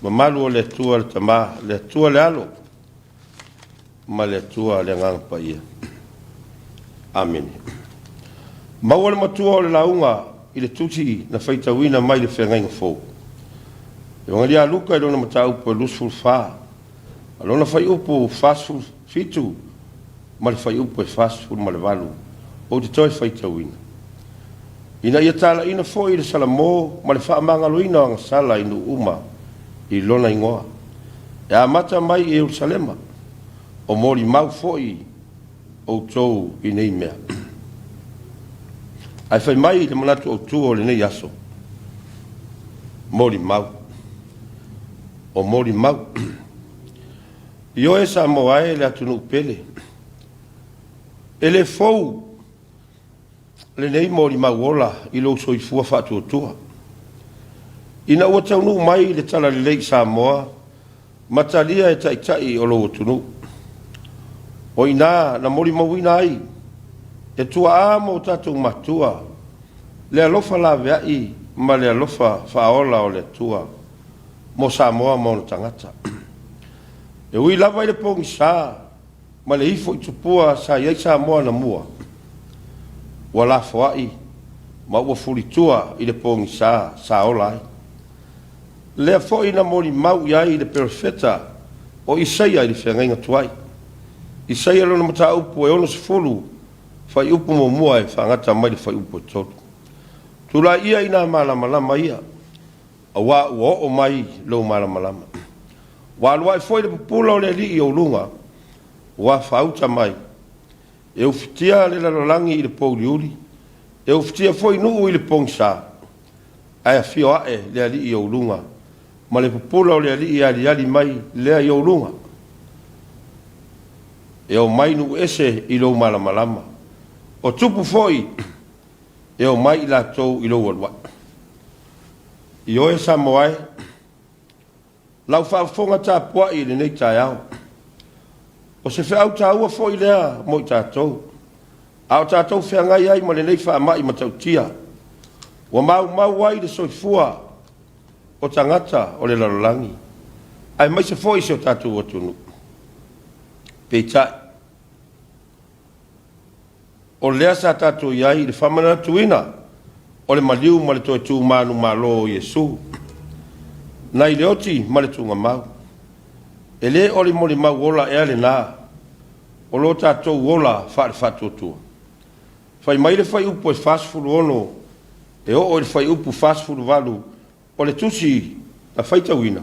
Mamalu o le tua le tama, le tua le alo, ma le tua le ngang pa ia. Amen. Maua le matua o le launga i le tuti na whaitawina mai le whengainga fōu. E wangali a luka i lona mata upo e lusful wha. A lona whai upo fastful fitu, ma le whai upo e fastful ma le walu. O te toi whaitawina. Ina ia tala ina fō i le salamo, ma le wha amanga luina o sala inu uma i lona ingoa. E a mata mai i Jerusalema, o mori mau fō i o tau i nei mea. Ai whai mai le manatu o tū o le nei aso. Mori mau. O mori mau. I oe Samoa e le atunu pele. E le fou le nei mori mau ola i lo so i fua whatu o tua. Ina ua taunu mai le tala le lei Samoa, matalia e tai o lo tunu. O ina na mori mau ina ai, e tua amo tatou matua, le alofa la veai, ma le alofa whaola o le tua, mo Samoa mo na tangata. E ui lava i le pongi sa, ma le ifo i tupua sa iai Samoa na mua. Wa la fwai, ma ua furitua i le pongi sa ola ai. Lea fo ina mori mau iai i le perfeta, o Isaia i le whengainga tuai. Isaia lona mata upu e ono sifuru, fai upu mo mua e whangata mai le fai upu e totu. Tula ia ina malamalama ia, a wā ua o mai lo malamalama. Wā lua e foi le pupula o le li i o lunga, wā whauta mai. E ufitia le lalolangi i le pouli uli, e ufitia foi nuu i le pongsa. Ai a fio ae le ali i o lunga, ma le pupula o le ali i ali mai lea i o lunga. E o mai nu ese i lo malamalama. O tupu foi, e o mai la tau i lo walwa. I oe Samoa, lau whaafonga tā pua i le nei tai au. O se wha au tā ua foi lea mo i tātou. Au tātou whea ngai ai ma le nei wha mai ma tau tia. Wa mau wai le soifua o tangata o le lalolangi. Ai mai se foi se o tātou o tunu. Peitai. O lea sa tātou iai le whamana tuina, o le maliu ma le toi tū manu malo o Yesu. Nai le oti ma le tunga mau. E le o le mori mau ola e ale nā, o lo tātou ola whaare whatotua. Whai mai le whai upo e whasfuru ono, e o le whai upu whasfuru walu, o le tusi na whaitawina.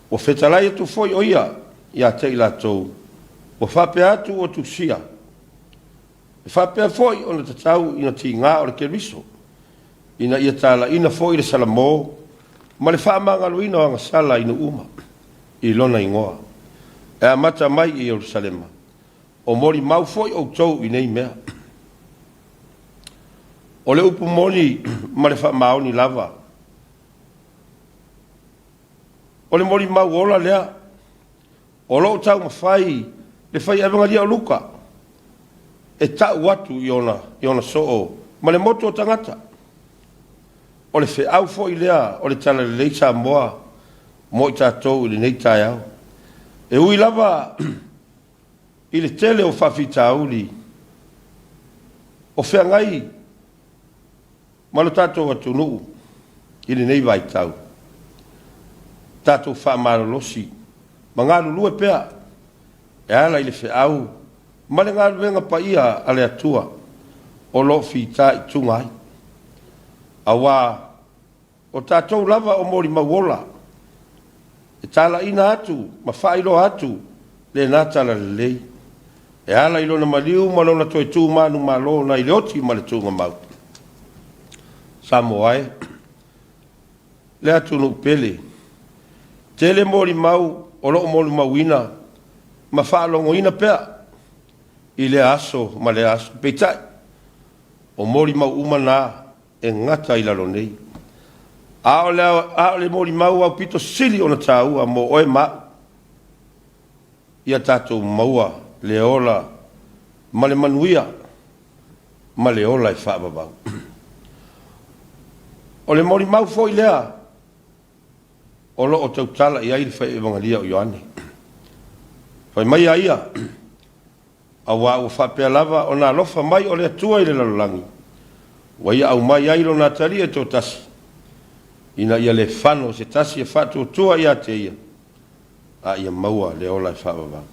O whetalai atu foi oia, ia te ila tau, o whape atu o tusia. E whapea foi o na tatau ina ti ngā o le keriso. Ina ia tala ina foi le salamo, ma le whaamangalo ina o ngasala ina uma. I lona ingoa. E a mata mai i Jerusalema. O mori mau foi o tau i nei mea. O le upu moni ma le whaamaoni lava. O le mori mau ola lea. O lo tau mawhai le whai evangalia o luka. E tau watu i ona soo, ma le moto o tangata. O le wheau fo i lea, o le tala le lei Samoa, mo i tātou i le nei tai au. E ui lava i le tele o whawhita auli, o whea ngai, ma lo tātou atu nuu, i le nei vai tau. Tātou whaamaro losi, ma ngā lulue pea, e ala i le wheau, ma le ngā ruenga pa ia a le atua o lo whita i tunga ai. A wā, o tātou lava o mori mawola, e tala ina atu, ma whailo atu, le nā tala le lei. E ala ilo na maliu, ma lona toi tū manu ma lo na i leoti ma le tunga mau. Samoa e, le atu nu pele, tele mori mau, o lo mori mauina, ma whaalongo ina pea, i le aso, ma le aso, peitai. O mori mau umana e ngata i lalo nei. A o le mori mau au pito sili o na tāua mo oe mau. Ia tātou maua, le ola, ma le manuia, ma le ola i whaababau. O le mori mau foi lea, o lo o tautala ia i whai evangalia o Ioane. Whai mai aia, a wā o whapea lava o nā lofa mai o le atua i le lalolangi. Wa ia au mai ailo nā tari e tō tasi. Ina ia le whano se tasi e whatu tua ia te ia. A ia maua le ola e whawawa.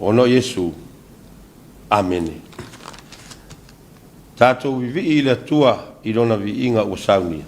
Ono Yesu. Amene. Tātou vivi i le atua i rona vi inga o saunia.